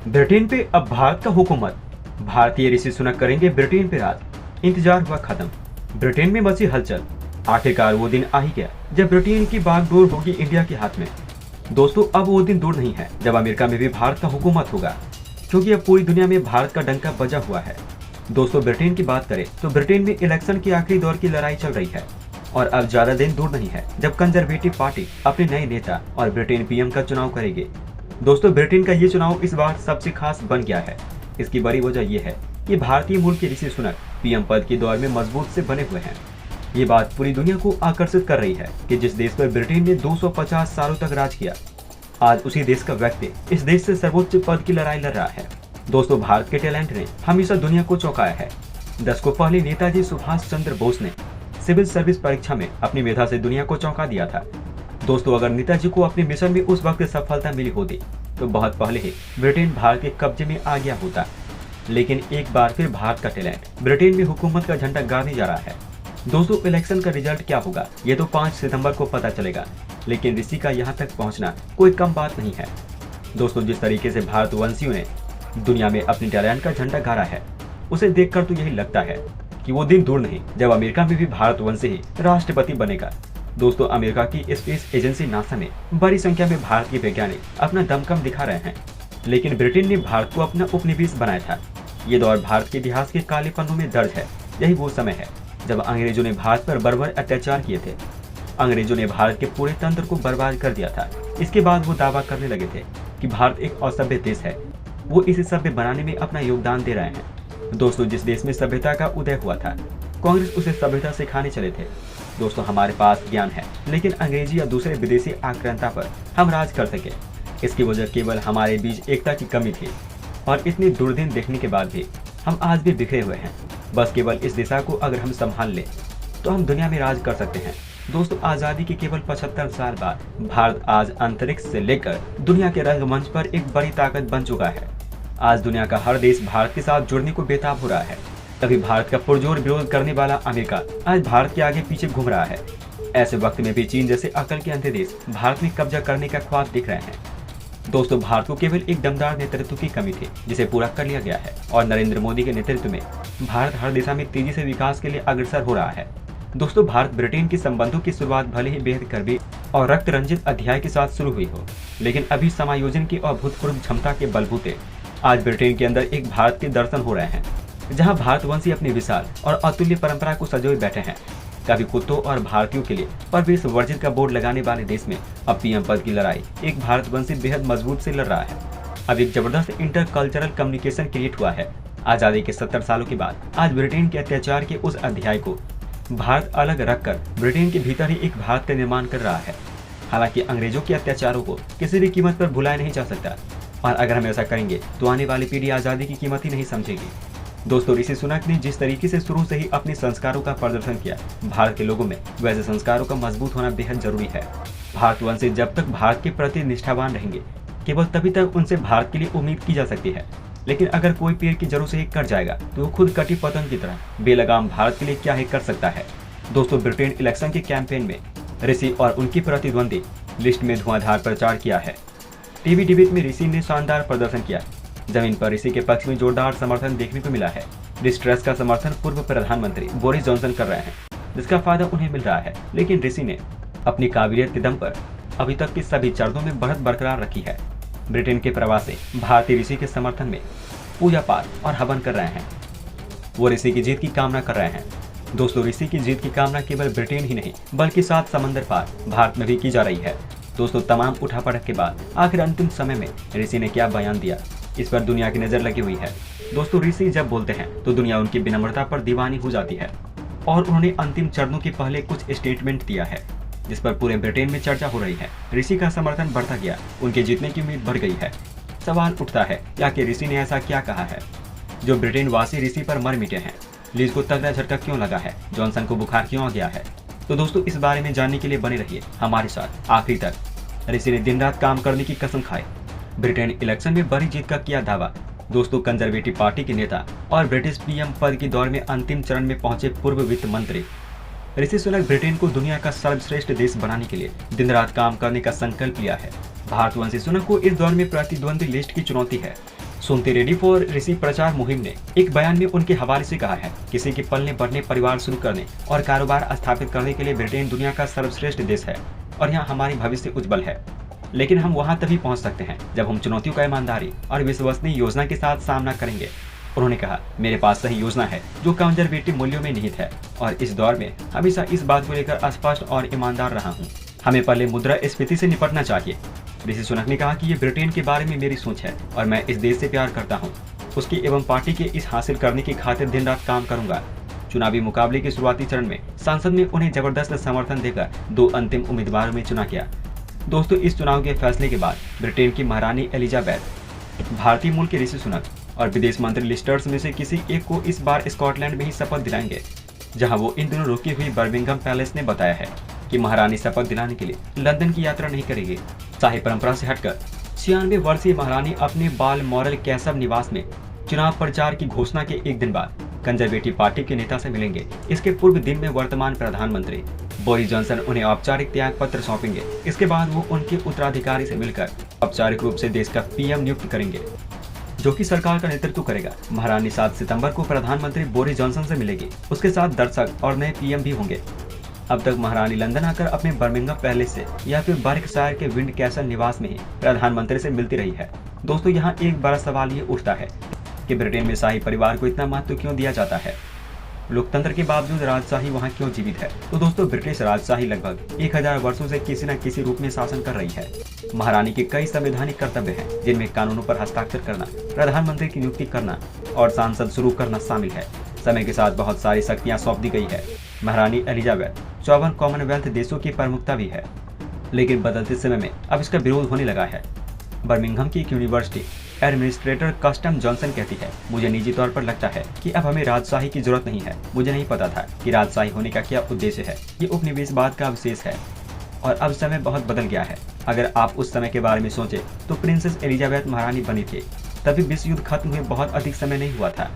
Britain पे अब भारत का हुकूमत। भारतीय ऋषि सुनक करेंगे ब्रिटेन पे राज। इंतजार हुआ खत्म। ब्रिटेन में मची हलचल। आखिरकार वो दिन आ ही गया जब ब्रिटेन की बागडोर होगी इंडिया के हाथ में। दोस्तों, अब वो दिन दूर नहीं है जब अमेरिका में भी भारत का हुकूमत होगा, क्योंकि अब पूरी दुनिया में भारत का डंका बजा हुआ है। दोस्तों, ब्रिटेन की बात करें तो ब्रिटेन में इलेक्शन के आखिरी दौर की लड़ाई चल रही है और अब ज्यादा दिन दूर नहीं है जब कंजर्वेटिव पार्टी अपने नए नेता और ब्रिटेन पीएम का चुनाव करेगी। दोस्तों, ब्रिटेन का ये चुनाव इस बार सबसे खास बन गया है। इसकी बड़ी वजह यह है कि भारतीय मूल के ऋषि सुनक पीएम पद के दौर में मजबूत से बने हुए हैं। ये बात पूरी दुनिया को आकर्षित कर रही है कि जिस देश पर ब्रिटेन ने 250 सालों तक राज किया, आज उसी देश का व्यक्ति इस देश से सर्वोच्च पद की लड़ाई लड़ रहा है। दोस्तों, भारत के टैलेंट ने हमेशा दुनिया को चौंकाया है। दशकों पहले नेताजी सुभाष चंद्र बोस ने सिविल सर्विस परीक्षा में अपनी मेधा से दुनिया को चौंका दिया था। दोस्तों, अगर नेताजी को अपने मिशन में उस वक्त सफलता मिली होती तो बहुत पहले ही ब्रिटेन भारत के कब्जे में आ गया होता। लेकिन एक बार फिर भारत का टैलेंट ब्रिटेन में हुकूमत का झंडा गाड़ने जा रहा है। दोस्तों, इलेक्शन का रिजल्ट क्या होगा ये तो 5 सितंबर को पता चलेगा, लेकिन ऋषि का यहाँ तक पहुँचना कोई कम बात नहीं है। दोस्तों, जिस तरीके से भारतवंशियों ने दुनिया में अपने टैलेंट का झंडा गाड़ा है, उसे देखकर तो यही लगता है कि वो दिन दूर नहीं जब अमेरिका में भी भारतवंशी ही राष्ट्रपति बनेगा। दोस्तों, अमेरिका की स्पेस एजेंसी नासा में बड़ी संख्या में भारत के वैज्ञानिक अपना दमखम दिखा रहे हैं, लेकिन ब्रिटेन ने भारत को अपना उपनिवेश बनाया था। ये दौर भारत के इतिहास के काले पन्नों में दर्ज है। यही वो समय है जब अंग्रेजों ने भारत पर बर्बर अत्याचार किए थे। अंग्रेजों ने भारत के पूरे तंत्र को बर्बाद कर दिया था। इसके बाद वो दावा करने लगे थे कि भारत एक असभ्य देश है, वो इसे सभ्य बनाने में अपना योगदान दे रहे हैं। दोस्तों, जिस देश में सभ्यता का उदय हुआ था, कांग्रेस उसे सभ्यता सिखाने चले थे। दोस्तों, हमारे पास ज्ञान है, लेकिन अंग्रेजी या दूसरे विदेशी आक्रांता पर हम राज कर सके, इसकी वजह केवल हमारे बीच एकता की कमी थी। और इतने दुर्दिन देखने के बाद भी हम आज भी बिखरे हुए हैं। बस केवल इस दिशा को अगर हम संभाल लें तो हम दुनिया में राज कर सकते हैं। दोस्तों, आज़ादी के केवल 75 साल बाद भारत आज अंतरिक्ष से लेकर दुनिया के रंगमंच पर एक बड़ी ताकत बन चुका है। आज दुनिया का हर देश भारत के साथ जुड़ने को बेताब हो रहा है। तभी भारत का पुरजोर विरोध करने वाला अमेरिका आज भारत के आगे पीछे घूम रहा है। ऐसे वक्त में भी चीन जैसे अकल के अंधे देश भारत में कब्जा करने का ख्वाब दिख रहे हैं। दोस्तों, भारत को केवल एक दमदार नेतृत्व की कमी थी, जिसे पूरा कर लिया गया है और नरेंद्र मोदी के नेतृत्व में भारत हर दिशा में तेजी से विकास के लिए अग्रसर हो रहा है। दोस्तों, भारत ब्रिटेन के संबंधों की शुरुआत भले ही बेहद करबी और रक्त रंजित अध्याय के साथ शुरू हुई हो, लेकिन अभी समायोजन की अभूतपूर्व क्षमता के बलबूते आज ब्रिटेन के अंदर एक भारत के दर्शन हो रहे हैं, जहां भारतवंशी अपनी विशाल और अतुल्य परंपरा को सजोए बैठे हैं। कभी कुत्तों और भारतीयों के लिए प्रवेश वर्जित का बोर्ड लगाने वाले देश में अब पीएम पद की लड़ाई एक भारतवंशी बेहद मजबूत से लड़ रहा है। अब एक जबरदस्त इंटर कल्चरल कम्युनिकेशन क्रिएट हुआ है। आजादी के 70 सालों के बाद आज ब्रिटेन के अत्याचार के उस अध्याय को भारत अलग रखकर ब्रिटेन के भीतर ही एक भारत का निर्माण कर रहा है। हालांकि अंग्रेजों के अत्याचारों को किसी भी कीमत पर भुलाया नहीं जा सकता, और अगर हम ऐसा करेंगे तो आने वाली पीढ़ी आजादी की कीमत ही नहीं समझेगी। दोस्तों, ऋषि सुनक ने जिस तरीके से शुरू से ही अपने संस्कारों का प्रदर्शन किया भारत के लोगों में, वैसे संस्कारों का मजबूत होना बेहद जरूरी है। भारतवंशी जब तक भारत के प्रति निष्ठावान रहेंगे, केवल तभी तक उनसे भारत के लिए उम्मीद की जा सकती है। लेकिन अगर कोई पेड़ की जड़ों से ही कट जाएगा तो वो खुद कटी पतंग की तरह बेलगाम भारत के लिए क्या ही कर सकता है। दोस्तों, ब्रिटेन इलेक्शन के कैंपेन में ऋषि और उनकी प्रतिद्वंदी लिस्ट में धुआंधार प्रचार किया है। टीवी डिबेट में ऋषि ने शानदार प्रदर्शन किया। जमीन पर ऋषि के पक्ष में जोरदार समर्थन देखने को मिला है। लिज ट्रस का समर्थन पूर्व प्रधानमंत्री बोरिस जॉनसन कर रहे हैं, जिसका फायदा उन्हें मिल रहा है। लेकिन ऋषि ने अपनी काबिलियत के दम पर अभी तक की सभी चरणों में बढ़त बरकरार रखी है। ब्रिटेन के प्रवासी भारतीय ऋषि के समर्थन में पूजा पाठ और हवन कर रहे हैं। वो ऋषि की जीत की कामना कर रहे हैं। दोस्तों, ऋषि की जीत की कामना केवल ब्रिटेन ही नहीं बल्कि 7 समंदर पार भारत में भी की जा रही है। दोस्तों, तमाम उठापटक के बाद आखिर अंतिम समय में ऋषि ने क्या बयान दिया, इस पर दुनिया की नजर लगी हुई है। दोस्तों, ऋषि जब बोलते हैं तो दुनिया उनकी विनम्रता पर दीवानी हो जाती है, और उन्होंने अंतिम चरणों के पहले कुछ स्टेटमेंट दिया है जिस पर पूरे ब्रिटेन में चर्चा हो रही है। ऋषि का समर्थन बढ़ता गया, उनके जीतने की उम्मीद बढ़ गई है। सवाल उठता है क्या कि ऋषि ने ऐसा क्या कहा है जो ब्रिटेन वासी ऋषि पर मर मिटे हैं? लीज को तगड़ा झटका क्यों लगा है? जॉनसन को बुखार क्यों आ गया है? तो दोस्तों, इस बारे में जानने के लिए बने रहिए हमारे साथ आखिरी तक। ऋषि ने दिन रात काम करने की कसम खाई। ब्रिटेन इलेक्शन में बड़ी जीत का किया दावा। दोस्तों, कंजर्वेटिव पार्टी के नेता और ब्रिटिश पीएम पद के दौर में अंतिम चरण में पहुंचे पूर्व वित्त मंत्री ऋषि सुनक ब्रिटेन को दुनिया का सर्वश्रेष्ठ देश बनाने के लिए दिन रात काम करने का संकल्प लिया है। भारतवंशी सुनक को इस दौर में प्रतिद्वंदी लिस्ट की चुनौती है। सुनते रेडी फॉर ऋषि प्रचार मुहिम ने एक बयान में उनके हवाले से कहा है, किसी के पलने बढ़ने परिवार शुरू करने और कारोबार स्थापित करने के लिए ब्रिटेन दुनिया का सर्वश्रेष्ठ देश है और यहाँ हमारी भविष्य उज्जवल है। लेकिन हम वहाँ तभी पहुँच सकते हैं जब हम चुनौतियों का ईमानदारी और विश्वसनीय योजना के साथ सामना करेंगे। उन्होंने कहा, मेरे पास सही योजना है जो कंजर्वेटिव मूल्यों में निहित है और इस दौर में हमेशा इस बात को लेकर स्पष्ट और ईमानदार रहा हूँ। हमें पहले मुद्रास्फीति से निपटना चाहिए। ऋषि सुनक ने कहा कि ये ब्रिटेन के बारे में मेरी सोच है और मैं इस देश से प्यार करता हूँ। उसकी एवं पार्टी के इस हासिल करने की खातिर दिन रात काम करूंगा। चुनावी मुकाबले के शुरुआती चरण में संसद में उन्हें जबरदस्त समर्थन देकर 2 अंतिम उम्मीदवारों में चुना गया। दोस्तों, इस चुनाव के फैसले के बाद ब्रिटेन की महारानी एलिजाबेथ, भारतीय मूल के ऋषि सुनक और विदेश मंत्री लिज ट्रस में से किसी एक को इस बार स्कॉटलैंड में ही शपथ दिलाएंगे, जहां वो इन दिनों रुकी हुई बर्मिंघम पैलेस ने बताया है कि महारानी शपथ दिलाने के लिए लंदन की यात्रा नहीं करेगी। शाही परंपरा से हटकर 96 वर्षीय महारानी अपने बालमोरल कैसव निवास में चुनाव प्रचार की घोषणा के एक दिन बाद कंजर्वेटिव पार्टी के नेता से मिलेंगे। इसके पूर्व दिन में वर्तमान प्रधानमंत्री बोरिस जॉनसन उन्हें औपचारिक त्याग पत्र सौंपेंगे। इसके बाद वो उनके उत्तराधिकारी से मिलकर औपचारिक रूप से देश का पीएम नियुक्त करेंगे, जो कि सरकार का नेतृत्व करेगा। महारानी 7 सितंबर को प्रधानमंत्री बोरिस जॉनसन से मिलेगी। उसके साथ दर्शक और नए पीएम भी होंगे। अब तक महारानी लंदन आकर अपने बर्मिंघम पैलेस से या फिर बर्कशायर के विंड कैसल निवास में ही प्रधानमंत्री से मिलती रही है। दोस्तों, यहाँ एक बड़ा सवाल ये उठता है कि ब्रिटेन में शाही परिवार को इतना महत्व क्यों दिया जाता है? लोकतंत्र के बावजूद राजशाही वहाँ क्यों जीवित है? तो दोस्तों, ब्रिटिश राजशाही लगभग 1000 वर्षों से किसी न किसी रूप में शासन कर रही है। महारानी के कई संवैधानिक कर्तव्य हैं, जिनमें कानूनों पर हस्ताक्षर करना, प्रधानमंत्री की नियुक्ति करना और सांसद शुरू करना शामिल है। समय के साथ बहुत सारी शक्तियां सौंप दी गई है। महारानी एलिजाबेथ 54 कॉमनवेल्थ देशों की प्रमुखता भी है, लेकिन बदलते समय में अब इसका विरोध होने लगा है। बर्मिंघम की एक यूनिवर्सिटी एडमिनिस्ट्रेटर कस्टम जॉनसन कहती है, मुझे निजी तौर पर लगता है कि अब हमें राजशाही की जरूरत नहीं है। मुझे नहीं पता था कि राजशाही होने का क्या उद्देश्य है। ये उपनिवेशवाद का अवशेष है और अब समय बहुत बदल गया है। अगर आप उस समय के बारे में सोचे तो प्रिंसेस एलिजाबेथ महारानी बनी थी, तभी विश्व युद्ध खत्म हुए बहुत अधिक समय नहीं हुआ था।